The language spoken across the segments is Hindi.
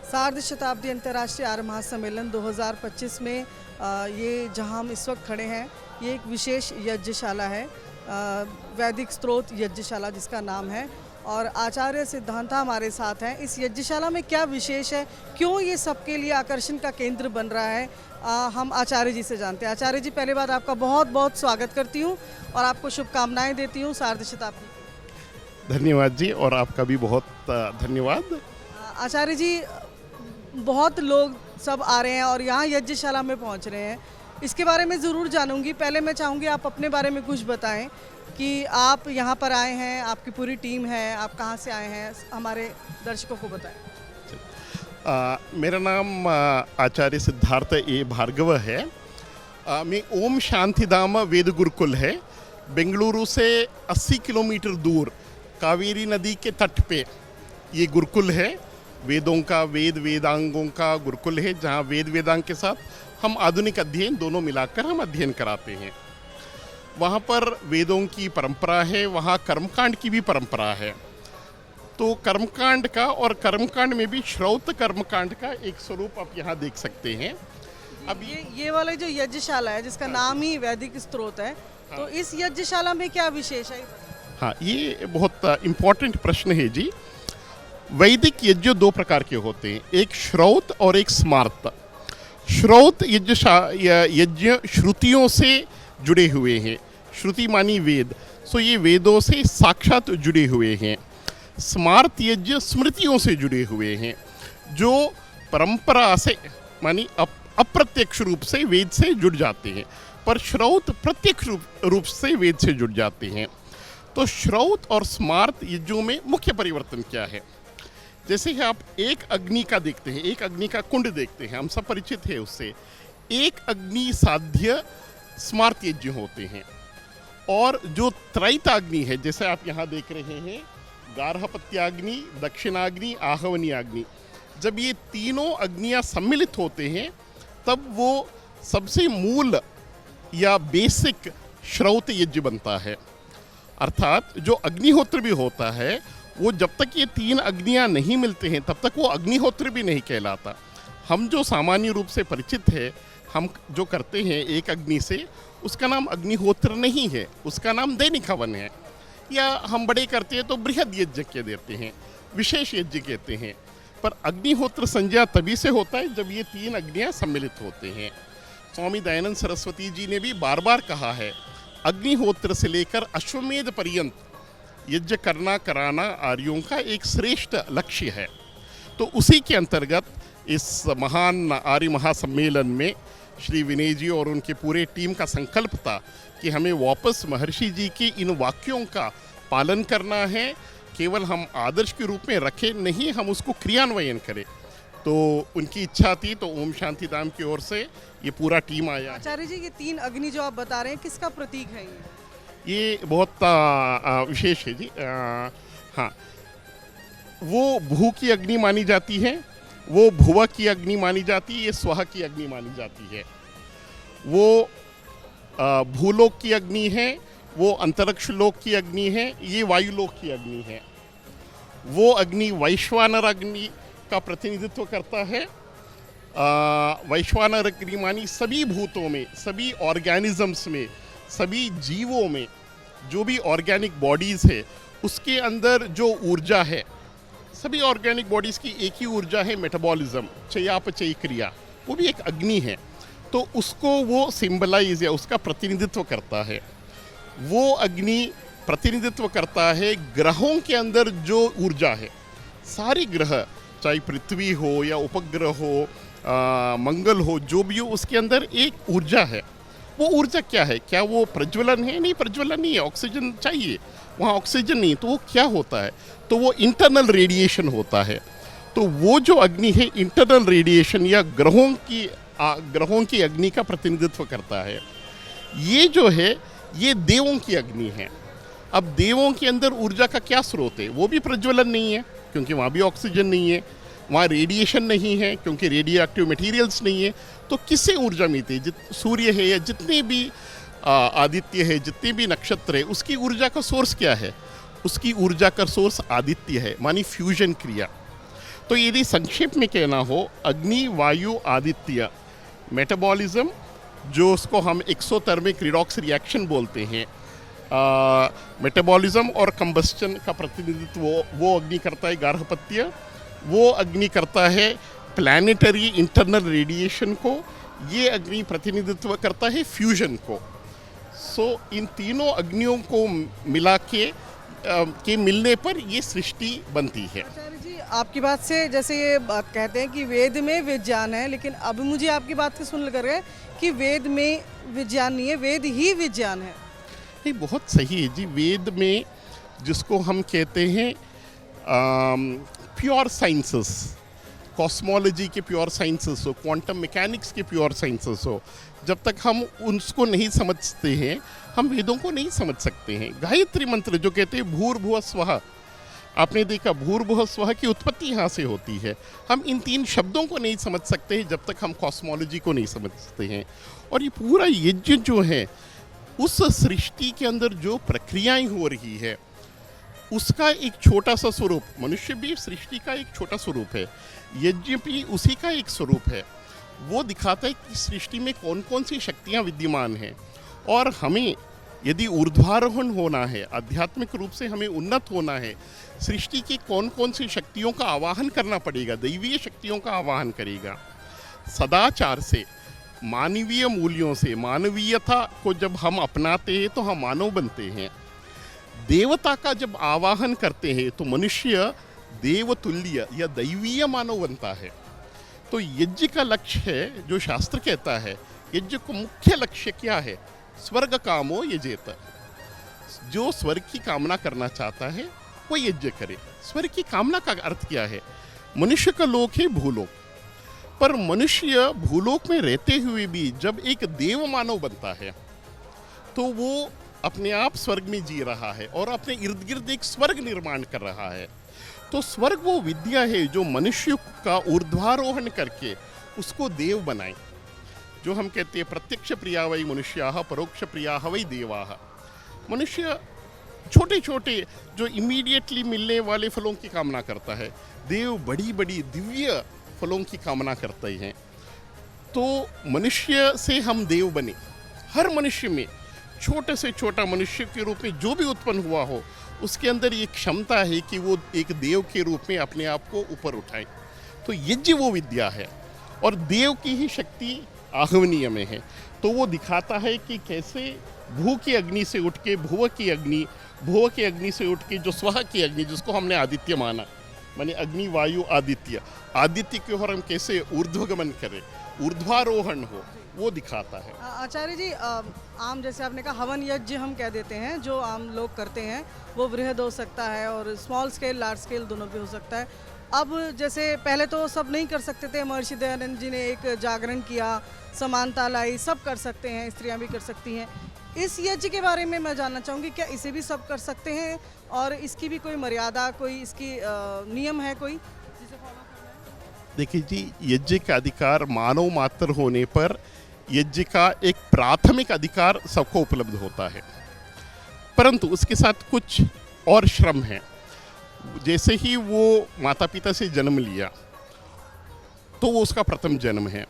सार्ध शताब्दी अंतर्राष्ट्रीय आर्य महासम्मेलन 2025 में ये जहां हम इस वक्त खड़े हैं, ये एक विशेष यज्ञशाला है, वैदिक स्त्रोत यज्ञशाला जिसका नाम है। और आचार्य सिद्धांता हमारे साथ हैं। इस यज्ञशाला में क्या विशेष है, क्यों ये सबके लिए आकर्षण का केंद्र बन रहा है, हम आचार्य जी से जानते हैं। आचार्य जी, पहले बार आपका बहुत बहुत स्वागत करती हूँ और आपको शुभकामनाएं देती हूँ सार्ध शताब्दी। धन्यवाद जी, और आपका भी बहुत धन्यवाद। आचार्य जी, बहुत लोग सब आ रहे हैं और यहाँ यज्ञशाला में पहुँच रहे हैं, इसके बारे में ज़रूर जानूंगी। पहले मैं चाहूँगी आप अपने बारे में कुछ बताएं कि आप यहाँ पर आए हैं, आपकी पूरी टीम है, आप कहाँ से आए हैं, हमारे दर्शकों को बताएं। मेरा नाम आचार्य सिद्धार्थ ए भार्गव है। मैं ओम शांतिधाम वेद गुरुकुल है, बेंगलुरु से 80 किलोमीटर दूर कावेरी नदी के तट पे ये गुरुकुल है। वेदों का वेदांगों का गुरुकुल है, जहाँ वेदांग के साथ हम आधुनिक अध्ययन दोनों मिलाकर हम अध्ययन कराते हैं। वहाँ पर वेदों की परंपरा है, वहाँ कर्मकांड की भी परंपरा है। तो कर्मकांड का, और कर्मकांड में भी श्रौत कर्मकांड का एक स्वरूप आप यहाँ देख सकते हैं। अब ये वाला जो यज्ञशाला है जिसका नाम ही वैदिक स्त्रोत है, तो इस यज्ञशाला में क्या विशेष है? हाँ, ये बहुत इम्पोर्टेंट प्रश्न है जी। वैदिक यज्ञ दो प्रकार के होते हैं, एक श्रौत और एक स्मार्त। श्रौत यज्ञ श्रुतियों से जुड़े हुए हैं, श्रुति मानी वेद, सो ये वेदों से साक्षात जुड़े हुए हैं। स्मार्त यज्ञ स्मृतियों से जुड़े हुए हैं, जो परंपरा से मानी अप्रत्यक्ष रूप से वेद से जुड़ जाते हैं, पर श्रौत प्रत्यक्ष रूप से वेद से जुड़ जाते हैं। तो श्रौत और स्मार्त यज्ञों में मुख्य परिवर्तन क्या है? जैसे कि आप एक अग्नि का देखते हैं, एक अग्नि का कुंड देखते हैं, हम सब परिचित हैं उससे। एक अग्नि साध्य स्मार्त यज्ञ होते हैं, और जो त्रैताग्नि है, जैसे आप यहाँ देख रहे हैं, गार्हपत्याग्नि, दक्षिणाग्नि, आहवनीयाग्नि, जब ये तीनों अग्नियाँ सम्मिलित होते हैं तब वो सबसे मूल या बेसिक श्रौत यज्ञ बनता है। अर्थात जो अग्निहोत्र भी होता है, वो जब तक ये तीन अग्नियाँ नहीं मिलते हैं तब तक वो अग्निहोत्र भी नहीं कहलाता। हम जो सामान्य रूप से परिचित है, हम जो करते हैं एक अग्नि से, उसका नाम अग्निहोत्र नहीं है, उसका नाम दैनिक हवन है। या हम बड़े करते हैं तो बृहद यज्ञ कह देते हैं, विशेष यज्ञ कहते हैं। पर अग्निहोत्र संज्ञा तभी से होता है जब ये तीन अग्नियाँ सम्मिलित होते हैं। स्वामी दयानंद सरस्वती जी ने भी बार बार कहा है, अग्निहोत्र से लेकर अश्वमेध पर्यंत यज्ञ करना कराना आर्यों का एक श्रेष्ठ लक्ष्य है। तो उसी के अंतर्गत इस महान आर्य महासम्मेलन में श्री विनय जी और उनके पूरे टीम का संकल्प था कि हमें वापस महर्षि जी की इन वाक्यों का पालन करना है। केवल हम आदर्श के रूप में रखें नहीं, हम उसको क्रियान्वयन करें। तो उनकी इच्छा थी, तो ओम शांतिधाम की ओर से ये पूरा टीम आया। आचार्य जी, ये तीन अग्नि जो आप बता रहे हैं, किसका प्रतीक है ये बहुत विशेष है जी। हाँ, वो भू की अग्नि मानी जाती है, वो भुवा की अग्नि मानी जाती है, ये स्वह की अग्नि मानी जाती है। वो भूलोक की अग्नि है, वो अंतरिक्ष लोक की अग्नि है, ये वायुलोक की अग्नि है। वो अग्नि वैश्वानर अग्नि का प्रतिनिधित्व करता है। वैश्वानर अग्नि मानी सभी भूतों में, सभी ऑर्गेनिजम्स में, सभी जीवों में, जो भी ऑर्गेनिक बॉडीज़ है उसके अंदर जो ऊर्जा है, सभी ऑर्गेनिक बॉडीज़ की एक ही ऊर्जा है, मेटाबॉलिज्म, चयापचयी क्रिया, वो भी एक अग्नि है। तो उसको वो सिंबलाइज या उसका प्रतिनिधित्व करता है। वो अग्नि प्रतिनिधित्व करता है ग्रहों के अंदर जो ऊर्जा है। सारी ग्रह, चाहे पृथ्वी हो या उपग्रह हो, मंगल हो, जो भी हो, उसके अंदर एक ऊर्जा है। वो ऊर्जा क्या है? क्या वो प्रज्वलन है? नहीं, प्रज्वलन नहीं है, ऑक्सीजन चाहिए, वहाँ ऑक्सीजन नहीं, तो वो क्या होता है? तो वो इंटरनल रेडिएशन होता है। तो वो जो अग्नि है इंटरनल रेडिएशन या ग्रहों की अग्नि का प्रतिनिधित्व करता है। ये जो है ये देवों की अग्नि है। अब देवों के अंदर ऊर्जा का क्या स्रोत है? वो भी प्रज्वलन नहीं है, क्योंकि वहाँ भी ऑक्सीजन नहीं है, वहाँ रेडिएशन नहीं है, क्योंकि रेडियो एक्टिव मटीरियल्स नहीं है। तो किससे ऊर्जा मिलती है? सूर्य है या जितने भी आदित्य है, जितने भी नक्षत्र है, उसकी ऊर्जा का सोर्स क्या है? उसकी ऊर्जा का सोर्स आदित्य है, मानी फ्यूजन क्रिया। तो यदि संक्षेप में कहना हो, अग्नि, वायु, आदित्य, मेटाबॉलिज्म, जो उसको हम एक्सोथर्मिक रिडॉक्स रिएक्शन बोलते हैं, मेटाबॉलिज्म और कंबस्टन का प्रतिनिधित्व वो अग्नि करता है गार्हपत्य, वो अग्नि करता है प्लैनेटरी इंटरनल रेडिएशन को, ये अग्नि प्रतिनिधित्व करता है फ्यूजन को। सो इन तीनों अग्नियों को मिला के मिलने पर ये सृष्टि बनती है। आचार्य जी, आपकी बात से जैसे ये बात कहते हैं कि वेद में विज्ञान है, लेकिन अब मुझे आपकी बात से सुन कर है कि वेद में विज्ञान नहीं है, वेद ही विज्ञान है। ये बहुत सही है जी। वेद में जिसको हम कहते हैं प्योर साइंसेस, कॉस्मोलॉजी के प्योर साइंसेस हो, क्वांटम मैकेनिक्स के प्योर साइंसेस हो, जब तक हम उसको नहीं समझते हैं हम वेदों को नहीं समझ सकते हैं। गायत्री मंत्र जो कहते हैं भूर्भुवः स्वः, आपने देखा भूर्भुवः स्वः की उत्पत्ति यहाँ से होती है। हम इन तीन शब्दों को नहीं समझ सकते हैं जब तक हम कॉस्मोलॉजी को नहीं समझते हैं। और ये पूरा यज्ञ जो है, उस सृष्टि के अंदर जो प्रक्रियाएं हो रही है उसका एक छोटा सा स्वरूप, मनुष्य भी सृष्टि का एक छोटा स्वरूप है, यज्ञ भी उसी का एक स्वरूप है। वो दिखाता है कि सृष्टि में कौन कौन सी शक्तियाँ विद्यमान हैं, और हमें यदि ऊर्ध्वारोहण होना है, आध्यात्मिक रूप से हमें उन्नत होना है, सृष्टि की कौन कौन सी शक्तियों का आवाहन करना पड़ेगा, दैवीय शक्तियों का आवाहन करेगा। सदाचार से, मानवीय मूल्यों से, मानवीयता को जब हम अपनाते हैं तो हम मानव बनते हैं। देवता का जब आवाहन करते हैं तो मनुष्य देवतुल्य या दैवीय मानव बनता है। तो यज्ञ का लक्ष्य है, जो शास्त्र कहता है, यज्ञ को मुख्य लक्ष्य क्या है? स्वर्ग कामो यजेत। जो स्वर्ग की कामना करना चाहता है वो यज्ञ करे। स्वर्ग की कामना का अर्थ क्या है? मनुष्य का लोक है भूलोक, पर मनुष्य भूलोक में रहते हुए भी जब एक देव मानव बनता है तो वो अपने आप स्वर्ग में जी रहा है और अपने इर्द गिर्द एक स्वर्ग निर्माण कर रहा है। तो स्वर्ग वो विद्या है जो मनुष्य का ऊर्ध्वारोहण करके उसको देव बनाए। जो हम कहते हैं प्रत्यक्ष प्रिया वै मनुष्याः, परोक्ष प्रिया वै देवाः। मनुष्य छोटे छोटे जो इमीडिएटली मिलने वाले फलों की कामना करता है, देव बड़ी बड़ी दिव्य फलों की कामना करते हैं। तो मनुष्य से हम देव बने। हर मनुष्य में, छोटे से छोटा मनुष्य के रूप में जो भी उत्पन्न हुआ हो, उसके अंदर ये क्षमता है कि वो एक देव के रूप में अपने आप को ऊपर उठाए। तो यज्ञ वो विद्या है, और देव की ही शक्ति आहवनीय में है। तो वो दिखाता है कि कैसे भू की अग्नि से उठ के भुव की अग्नि, भुव की अग्नि से उठ के जो स्वः की अग्नि, जिसको हमने आदित्य माना, माने अग्नि वायु आदित्य, आदित्य की ओर हम कैसे ऊर्ध्वगमन करें, ऊर्ध्वारोहण हो, वो दिखाता है। आचार्य जी, आम जैसे आपने कहा हवन यज्ञ हम कह देते हैं, जो आम लोग करते हैं, वो वृहद हो सकता है और स्मॉल स्केल लार्ज स्केल दोनों भी हो सकता है। अब जैसे पहले तो सब नहीं कर सकते थे, महर्षि दयानंद जी ने एक जागरण किया, समानता लाई, सब कर सकते हैं, स्त्रियां भी कर सकती हैं। इस यज्ञ के बारे में मैं जानना चाहूँगी, क्या इसे भी सब कर सकते हैं और इसकी भी कोई मर्यादा, कोई इसकी नियम है कोई जिसे फॉलो करना है? देखिए जी, यज्ञ का अधिकार मानव मात्र होने पर यज्ञ का एक प्राथमिक अधिकार सबको उपलब्ध होता है, परंतु उसके साथ कुछ और श्रम है। जैसे ही वो माता पिता से जन्म लिया तो वो उसका प्रथम जन्म है,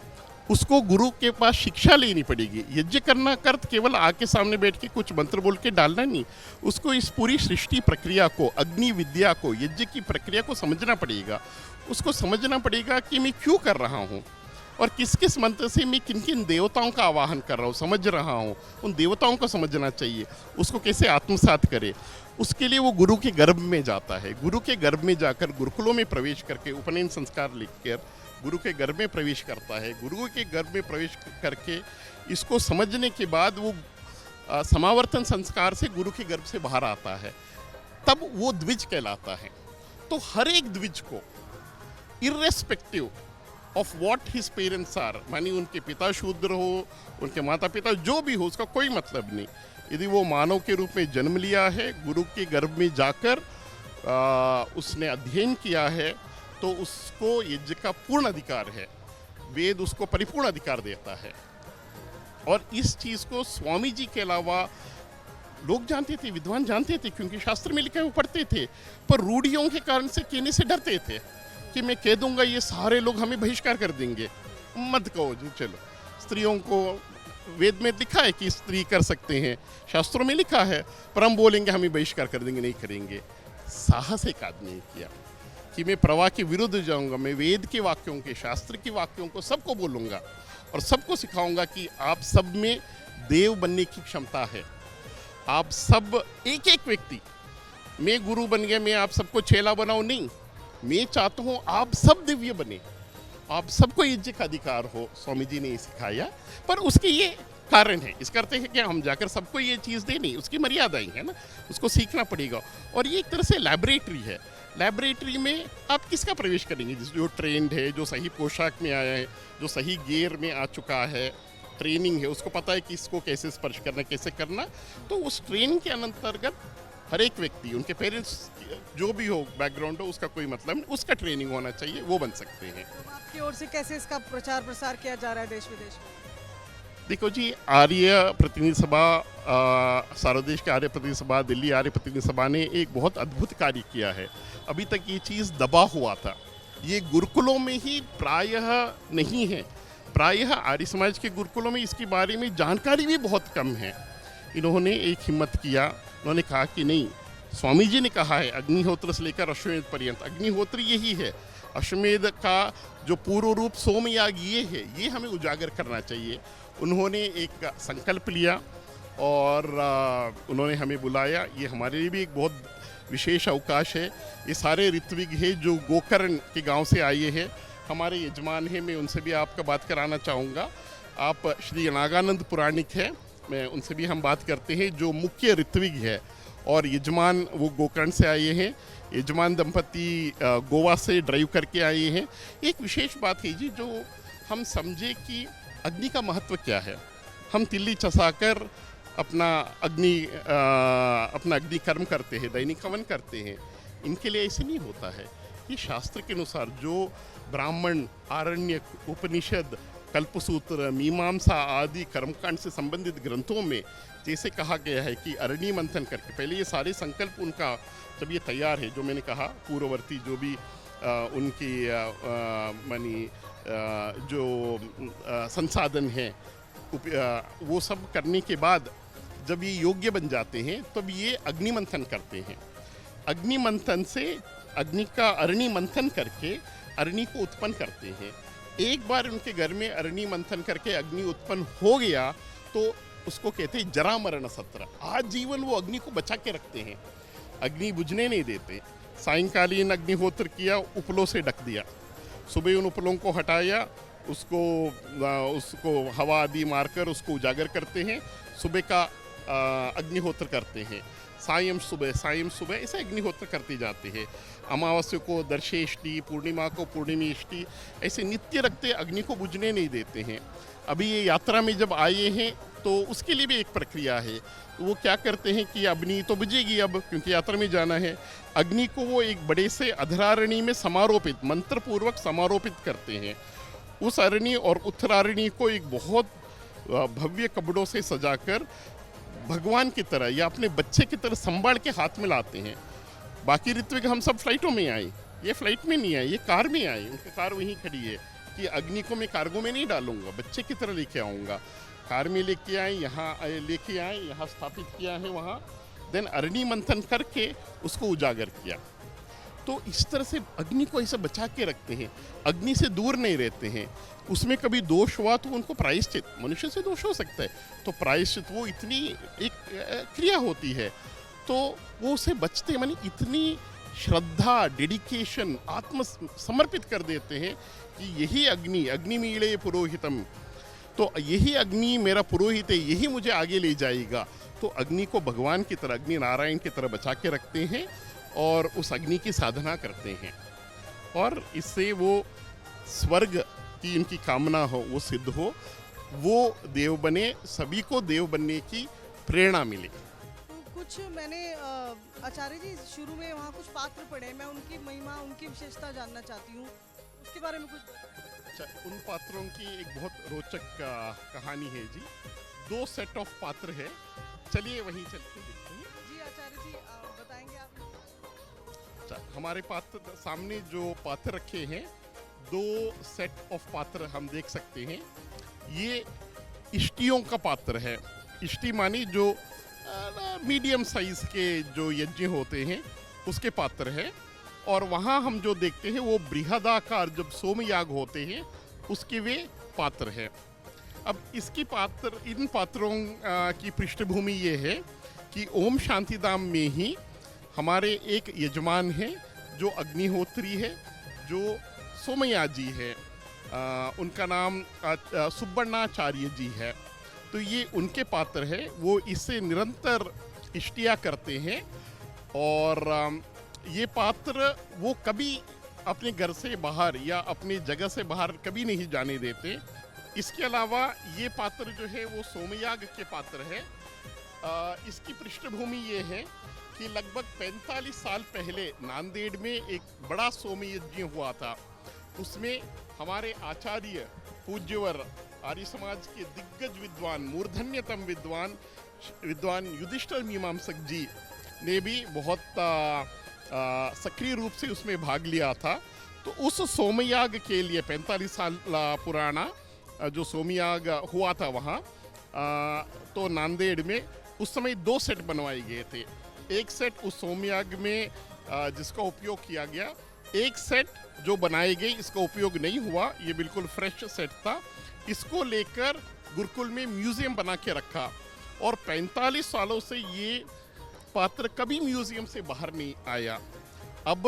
उसको गुरु के पास शिक्षा लेनी पड़ेगी। यज्ञ करना का अर्थ केवल आग के सामने बैठ के कुछ मंत्र बोल के डालना नहीं, उसको इस पूरी सृष्टि प्रक्रिया को, अग्नि विद्या को, यज्ञ की प्रक्रिया को समझना पड़ेगा। उसको समझना पड़ेगा कि मैं क्यों कर रहा हूँ और किस किस मंत्र से मैं किन किन देवताओं का आवाहन कर रहा हूँ, समझ रहा हूँ। उन देवताओं को समझना चाहिए, उसको कैसे आत्मसात करे। उसके लिए वो गुरु के गर्भ में जाता है। गुरु के गर्भ में जाकर गुरुकुलों में प्रवेश करके उपनयन संस्कार लिखकर गुरु के गर्भ में प्रवेश करता है। गुरु के गर्भ में प्रवेश करके इसको समझने के बाद वो समावर्तन संस्कार से गुरु के गर्भ से बाहर आता है, तब वो द्विज कहलाता है। तो हर एक द्विज को irrespective of what his parents are, मानी उनके पिता शूद्र हो, उनके माता पिता जो भी हो, उसका कोई मतलब नहीं। यदि वो मानव के रूप में जन्म लिया है, गुरु के गर्भ में जाकर उसने अध्ययन किया है, तो उसको यज्ञ का पूर्ण अधिकार है। वेद उसको परिपूर्ण अधिकार देता है। और इस चीज़ को स्वामी जी के अलावा लोग जानते थे, विद्वान जानते थे, क्योंकि शास्त्र में लिखा है वो पढ़ते थे, पर रूढ़ियों के कारण से कहने से डरते थे। कि मैं कह दूंगा ये सारे लोग हमें बहिष्कार कर देंगे। मत कहो जी, चलो स्त्रियों को वेद में लिखा है कि स्त्री कर सकते हैं, शास्त्रों में लिखा है, पर हम बोलेंगे हमें बहिष्कार कर देंगे, नहीं करेंगे। साहस एक आदमी ने किया कि मैं प्रवाह के विरुद्ध जाऊंगा, मैं वेद के वाक्यों के, शास्त्र के वाक्यों को सबको बोलूंगा और सबको सिखाऊंगा कि आप सब में देव बनने की क्षमता है। आप सब एक एक व्यक्ति, मैं गुरु बन गया, मैं आप सबको चेला बनाऊं, नहीं, मैं चाहता हूं आप सब दिव्य बने, आप सबको यज्ञ का अधिकार हो। स्वामी जी ने ये सिखाया, पर उसके ये कारण है, इस करते हैं कि हम जाकर सबको ये चीज़ दे नहीं, उसकी मर्यादाएं है ना, उसको सीखना पड़ेगा। और ये एक तरह से लैबोरेटरी है। लैबोरेटरी में आप किसका प्रवेश करेंगे? जो ट्रेंड है, जो सही पोशाक में आया है, जो सही गियर में आ चुका है, ट्रेनिंग है, उसको पता है कि इसको कैसे स्पर्श करना, कैसे करना। तो उस ट्रेनिंग के अंतर्गत हर एक व्यक्ति, उनके पेरेंट्स जो भी हो बैकग्राउंड हो, उसका कोई मतलब नहीं, उसका ट्रेनिंग होना चाहिए, वो बन सकते हैं। तो आपकी ओर से कैसे इसका प्रचार प्रसार किया जा रहा है देश विदेश में? देखो जी, आर्य प्रतिनिधि सभा, सारा देश के आर्य प्रतिनिधि सभा, दिल्ली आर्य प्रतिनिधि सभा ने एक बहुत अद्भुत कार्य किया है। अभी तक ये चीज़ दबा हुआ था, ये गुरुकुलों में ही प्रायः नहीं है। प्रायः आर्य समाज के गुरुकुलों में इसके बारे में जानकारी भी बहुत कम है। इन्होंने एक हिम्मत किया, उन्होंने कहा कि नहीं, स्वामी जी ने कहा है अग्निहोत्र से लेकर अश्वमेध पर्यंत, अग्निहोत्र यही है, अश्वमेध का जो पूर्व रूप सोमयाग ये है, ये हमें उजागर करना चाहिए। उन्होंने एक संकल्प लिया और उन्होंने हमें बुलाया। ये हमारे लिए भी एक बहुत विशेष अवकाश है। ये सारे ऋत्विक हैं जो गोकर्ण के गांव से आए हैं, हमारे यजमान हैं, मैं उनसे भी आपका बात कराना चाहूँगा। आप श्री नागानंद पुराणिक है, मैं उनसे भी हम बात करते हैं, जो मुख्य ऋत्विक है, और यजमान वो गोकर्ण से आए हैं। यजमान दंपति गोवा से ड्राइव करके आए हैं। एक विशेष बात है जी, जो हम समझे कि अग्नि का महत्व क्या है। हम तिल्ली चसाकर अपना अग्नि कर्म करते हैं, दैनिक हवन करते हैं। इनके लिए ऐसे नहीं होता है। ये शास्त्र के अनुसार जो ब्राह्मण, आरण्यक, उपनिषद, कल्पसूत्र, मीमांसा आदि कर्मकांड से संबंधित ग्रंथों में जैसे कहा गया है कि अरण्य मंथन करके, पहले ये सारे संकल्प उनका जब ये तैयार है, जो मैंने कहा पूर्ववर्ती जो भी उनकी जो संसाधन है, वो सब करने के बाद जब ये योग्य बन जाते हैं तब ये अग्नि मंथन करते हैं। अग्नि मंथन से अग्नि का अरण्य मंथन करके अरण्य को उत्पन्न करते हैं। एक बार उनके घर में अरण्य मंथन करके अग्नि उत्पन्न हो गया तो उसको कहते हैं जरा मरण सत्र। आज जीवन वो अग्नि को बचा के रखते हैं, अग्नि बुझने नहीं देते। सायंकालीन अग्निहोत्र किया, उपलों से ढक दिया, सुबह उन उपलों को हटाया, उसको हवा आदि मारकर उसको उजागर करते हैं, सुबह का अग्निहोत्र करते हैं, सायं सुबह ऐसे अग्निहोत्र करते जाते हैं। अमावस्या को दर्शेष्टि, पूर्णिमा को पूर्णिमेष्टि, ऐसे नित्य रखते, अग्नि को बुझने नहीं देते हैं। अभी ये यात्रा में जब आए हैं तो उसके लिए भी एक प्रक्रिया है। वो क्या करते हैं कि अग्नि तो बुझेगी अब, क्योंकि यात्रा में जाना है। अग्नि को वो एक बड़े से अधरारणी में समारोपित, मंत्रपूर्वक समारोपित करते हैं। उस अरणी और उत्तरारणी को एक बहुत भव्य कपड़ों से सजाकर भगवान की तरह या अपने बच्चे की तरह संभाल के हाथ में लाते हैं। बाकी ऋत्विक हम सब फ्लाइटों में आए, ये फ्लाइट में नहीं आए, ये कार में आए। उनकी कार वहीं खड़ी है कि अग्नि को मैं कार्गो में नहीं डालूंगा, बच्चे की तरह लेके आऊँगा। कार में लेके आए, यहाँ लेके आए, यहाँ स्थापित किया है वहाँ, देन अरणी मंथन करके उसको उजागर किया। तो इस तरह से अग्नि को ऐसे बचा के रखते हैं, अग्नि से दूर नहीं रहते हैं। उसमें कभी दोष हुआ तो उनको प्रायश्चित, मनुष्य से दोष हो सकता है तो प्रायश्चित, वो इतनी एक क्रिया होती है तो वो उसे बचते, मानी इतनी श्रद्धा, डेडिकेशन, आत्म समर्पित कर देते हैं कि यही अग्नि मीले पुरोहितम, तो यही अग्नि मेरा पुरोहित है, यही मुझे आगे ले जाएगा। तो अग्नि को भगवान की तरह, अग्नि नारायण की तरह बचा के रखते हैं और उस अग्नि की साधना करते हैं, और इससे वो स्वर्ग की इनकी कामना हो वो सिद्ध हो, वो देव बने, सभी को देव बनने की प्रेरणा मिले। तो कुछ मैंने आचार्य जी शुरू में वहाँ कुछ पात्र पढ़े, मैं उनकी महिमा, उनकी विशेषता जानना चाहती हूँ, उसके बारे में कुछ। अच्छा, उन पात्रों की एक बहुत रोचक कहानी है जी। 2 सेट ऑफ पात्र है, चलिए वहीं चलते देखते हैं। जी आचार्य जी बताएंगे आप। अच्छा, हमारे पात्र सामने जो पात्र रखे हैं, 2 सेट ऑफ पात्र हम देख सकते हैं। ये इष्टियों का पात्र है। इष्टि मानी जो मीडियम साइज के जो यज्ञ होते हैं उसके पात्र है। और वहाँ हम जो देखते हैं वो बृहदाकार जब सोमयाग होते हैं उसके वे पात्र है। अब इन पात्रों की पृष्ठभूमि ये है कि ओम शांतिधाम में ही हमारे एक यजमान हैं जो अग्निहोत्री है, जो सोमया जी है। उनका नाम सुब्बण्णाचार्य जी है। तो ये उनके पात्र है। वो इससे निरंतर इष्टिया करते हैं और ये पात्र वो कभी अपने घर से बाहर या अपनी जगह से बाहर कभी नहीं जाने देते। इसके अलावा ये पात्र जो है वो सोमयाग के पात्र है। इसकी पृष्ठभूमि ये है कि लगभग 45 साल पहले नांदेड़ में एक बड़ा सोम यज्ञ हुआ था। उसमें हमारे आचार्य पूज्यवर आर्य समाज के दिग्गज विद्वान, मूर्धन्यतम विद्वान युधिष्ठिर मीमांसक जी ने भी बहुत सक्रिय रूप से उसमें भाग लिया था। तो उस सोमयाग के लिए 45 साल पुराना जो सोमयाग हुआ था वहाँ, तो नांदेड़ में उस समय 2 सेट बनवाए गए थे। एक सेट उस सोमयाग में जिसका उपयोग किया गया, एक सेट जो बनाए गए इसका उपयोग नहीं हुआ, ये बिल्कुल फ्रेश सेट था। इसको लेकर गुरुकुल में म्यूजियम बना के रखा और 45 सालों से ये पात्र कभी म्यूजियम से बाहर नहीं आया। अब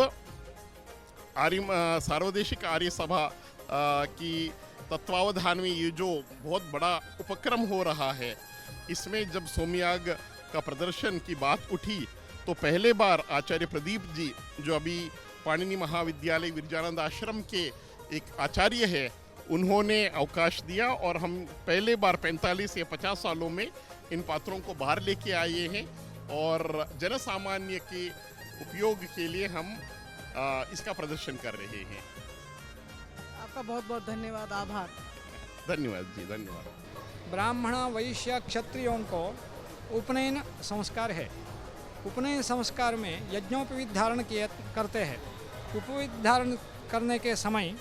सार्वदेशिक आर्य सभा की तत्वावधान में ये जो बहुत बड़ा उपक्रम हो रहा है, इसमें जब सोमयाग का प्रदर्शन की बात उठी तो पहले बार आचार्य प्रदीप जी, जो अभी पाणिनि महाविद्यालय विरजानंद आश्रम के एक आचार्य है, उन्होंने अवकाश दिया और हम पहले बार 45 या 50 सालों में इन पात्रों को बाहर लेके आए हैं और जनसामान्य के उपयोग के लिए हम इसका प्रदर्शन कर रहे हैं। आपका बहुत बहुत धन्यवाद, आभार। धन्यवाद जी, धन्यवाद। ब्राह्मण वैश्य क्षत्रियों को उपनयन संस्कार है। उपनयन संस्कार में यज्ञोपवीत धारण करते हैं। उपवीत धारण करने के समय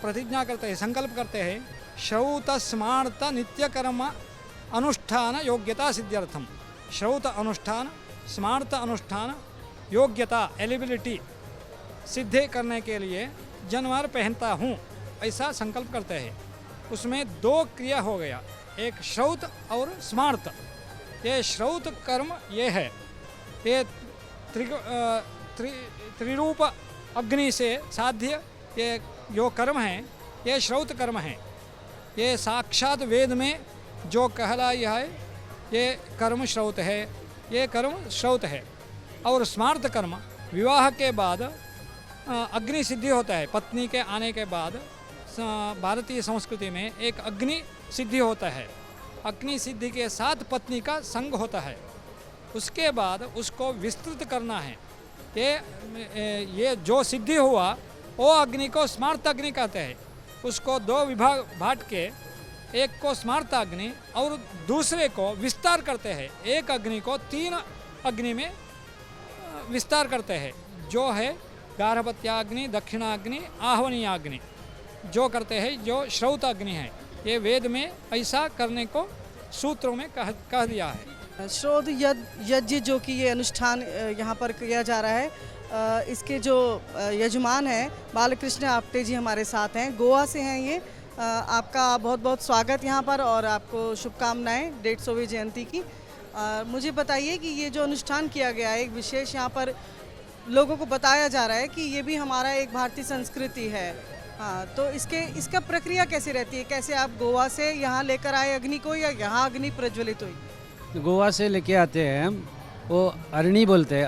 प्रतिज्ञा करते हैं, संकल्प करते हैं, श्रौत स्मार्त नित्यकर्म अनुष्ठान योग्यता सिद्ध्यर्थम। श्रौत अनुष्ठान, स्मार्त अनुष्ठान, योग्यता एलिबिलिटी सिद्ध करने के लिए जनवार पहनता हूँ, ऐसा संकल्प करते हैं। उसमें 2 क्रिया हो गया, एक श्रौत और स्मार्त। ये श्रौत कर्म ये है, ये त्रिरूप अग्नि से साध्य ये जो कर्म है ये श्रौत कर्म है। ये साक्षात वेद में जो कहलाया है ये कर्म श्रौत है, ये कर्म श्रौत है। और स्मार्त कर्म विवाह के बाद अग्नि सिद्धि होता है। पत्नी के आने के बाद भारतीय संस्कृति में एक अग्नि सिद्धि होता है। अग्नि सिद्धि के साथ पत्नी का संग होता है। उसके बाद उसको विस्तृत करना है। ये जो सिद्धि हुआ वो अग्नि को स्मार्त अग्नि कहते हैं। उसको 2 विभाग बांट के एक को स्मार्त अग्नि और दूसरे को विस्तार करते हैं। एक अग्नि को 3 अग्नि में विस्तार करते हैं, जो है गार्हपत्याग्नि, दक्षिणाग्नि, आह्वनीयाग्नि, जो करते हैं, जो श्रौत अग्नि है। ये वेद में ऐसा करने को सूत्रों में कह दिया है। श्रोत यज्ञ जो कि ये अनुष्ठान यहाँ पर किया जा रहा है, इसके जो यजमान हैं बालकृष्ण आप्टे जी हमारे साथ हैं, गोवा से हैं ये। आपका बहुत बहुत स्वागत यहाँ पर और आपको शुभकामनाएं 150वीं जयंती की। मुझे बताइए कि ये जो अनुष्ठान किया गया है, एक विशेष यहाँ पर लोगों को बताया जा रहा है कि ये भी हमारा एक भारतीय संस्कृति है। हाँ, तो इसका प्रक्रिया कैसे रहती है? कैसे आप गोवा से यहाँ लेकर आए अग्नि को, या यहाँ अग्नि प्रज्वलित हुई? गोवा से लेके आते हैं हम, वो अरणी बोलते हैं,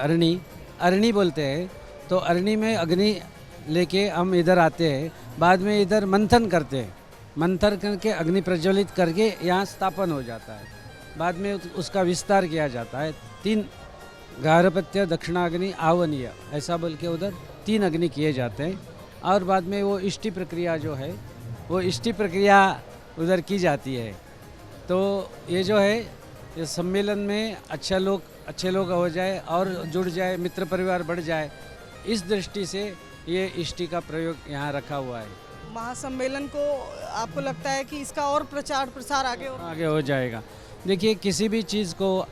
अरणी बोलते हैं। तो अरणी में अग्नि लेके हम इधर आते हैं। बाद में इधर मंथन करते हैं, मंथन करके अग्नि प्रज्वलित करके यहाँ स्थापन हो जाता है। बाद में उसका विस्तार किया जाता है। 3 गार्हपत्य, दक्षिणाग्नि, आह्वनीय, ऐसा बोल के उधर 3 अग्नि किए जाते हैं। और बाद में वो इष्टि प्रक्रिया जो है, वो इष्टि प्रक्रिया उधर की जाती है। तो ये जो है, ये सम्मेलन में अच्छे लोग हो जाए और जुड़ जाए, मित्र परिवार बढ़ जाए, इस दृष्टि से ये इष्टि का प्रयोग यहाँ रखा हुआ है। महासम्मेलन को आपको लगता है कि इसका और प्रचार प्रसार आगे हो जाएगा। देखिए, किसी भी चीज़ को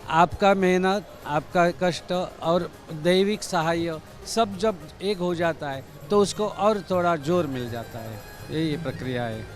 आपका मेहनत, आपका कष्ट और दैविक सहाय सब जब एक हो जाता है तो उसको और थोड़ा जोर मिल जाता है। यही प्रक्रिया है।